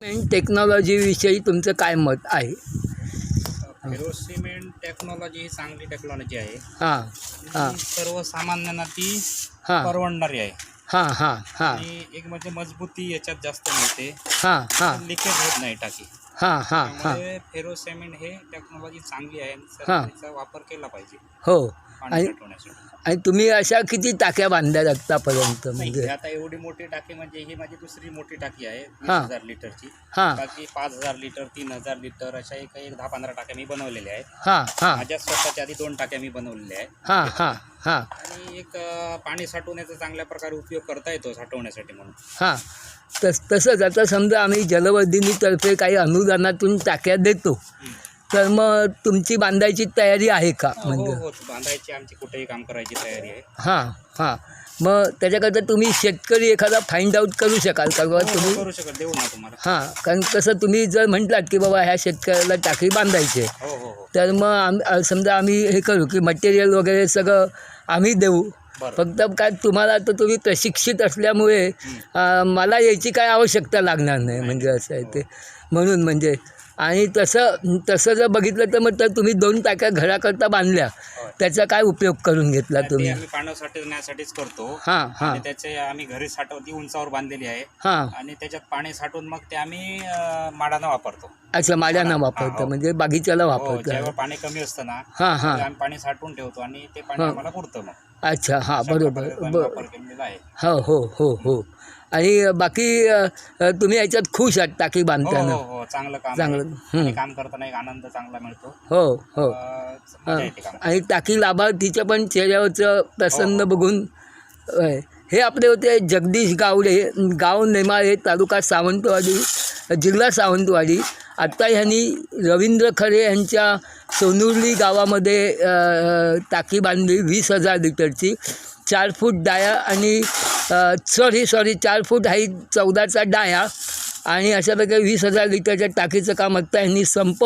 टेक्नॉलॉजीविषयी तुमचं काय मत आहे? फेरो सिमेंट टेक्नॉलॉजी ही चांगली टेक्नॉलॉजी आहे हां हां आणि सर्वसामान्यांना ती हां परवडणारी आहे हां हां हां आणि एक म्हणजे मजबूती याच्यात जास्त मिळते, हां हां लिकेज होत नाही टाकी. हां हां हां त्यामुळे फेरो सिमेंट हे टेक्नॉलॉजी चांगली आहे आणि हां. सर्वांचा वापर केला पाहिजे हो. पाणी आणि साठवण्यासाठी. आणि तुम्ही अशा किती टाक्या बांधल्यात आत्तापर्यंत? नाही, म्हणजे आता एवढी मोठी टाकी म्हणजे ही माझी दुसरी मोठी टाकी आहे, हां. 20,000 लिटरची. हां बाकी 5,000 लिटर, 3,000 लिटर अशा एक 10-15 टाक्या मी बनवलेल्या आहेत. हां हां माझ्या स्वतःच्या आधी 2 टाक्या मी बनवलेल्या आहेत हां हां हां आणि एक पाणी साठवण्याचा चांगल्या प्रकारे उपयोग करता येतो साठवण्यासाठी म्हणून. हां. तसंच आता समजा आम्ही जलवर्धिनीतर्फे काही अनुदानातून टाक्या देतो, तर मग तुमची बांधायची तयारी आहे का? हो म्हणजे हो, बांधायची आमची कुठेही काम करायची तयारी आहे. हां हां. मग त्याच्याकरता तुम्ही शेतकरी एखादा फाइंड आउट करू शकाल का बाबा हो, तुम्ही? करू शकत, देऊ ना तुम्हाला. हां, कारण कसं तुम्ही जर म्हटलात की बाबा ह्या शेतकऱ्याला टाकी बांधायची आहे, हो हो हो, तर मग समजा आम्ही हे करू की मटेरियल वगैरे सगळं आम्ही देऊ. बरं. फक्त काय तुम्हाला तर तुम्ही प्रशिक्षित असल्यामुळे मला याची काय आवश्यकता लागणार नाही, म्हणजे असं आहे ते. म्हणून म्हणजे आणि तसं जर बघितलं तर मग तर तुम्ही 2 टाक्या घराकरता बांधल्या, होय. त्याचा काय उपयोग करून घेतला ते तुम्ही? आम्ही पाणी साठवण्यासाठीच करतो हां हां आणि त्याचे आम्ही घरी साठवती उंचावर बांधलेली आहे हां. आणि त्याच्यात पाणी साठवून मग ते आम्ही माडानं वापरतो. अच्छा, माझ्यानं हां, वापरतं, हो. म्हणजे बागीच्याला हो, वापरतं. जेव्हा पाणी कमी असतं ना, हां हां. तेव्हा आम्ही पाणी साठवून ठेवतो आणि ते पाणी हां. आम्हाला पुरतं मग. अच्छा, हां, अशा बरोबर. प्रकारे आम्ही वापर केलेला आहे. हो हो हो हो. आणि बाकी तुम्ही याच्यात खुश आहात टाकी हो बांधताना? हो हो, चांगलं काम चांगलं. आहे. आणि काम करताना एक आनंद चांगला मिळतो. हो हो. मजा येते काम. आणि टाकी लाभार्थीच्या पण चेहऱ्यावरचं प्रसन्न हो. बघून हे आपले होते जगदीश गावडे, गाव नेमाळे, तालुका सावंतवाडी, जिल्हा सावंतवाडी. आत्ता ह्यांनी रवींद्र खरे यांच्या सोनुर्ली गावामध्ये टाकी बांधली 20,000 लिटरची. 4 फूट डाया आणि 4 फूट हाईट, 14चा डाया आणि अशा प्रकारे 20,000 लिटरच्या टाकीचं काम आत्ता ह्यांनी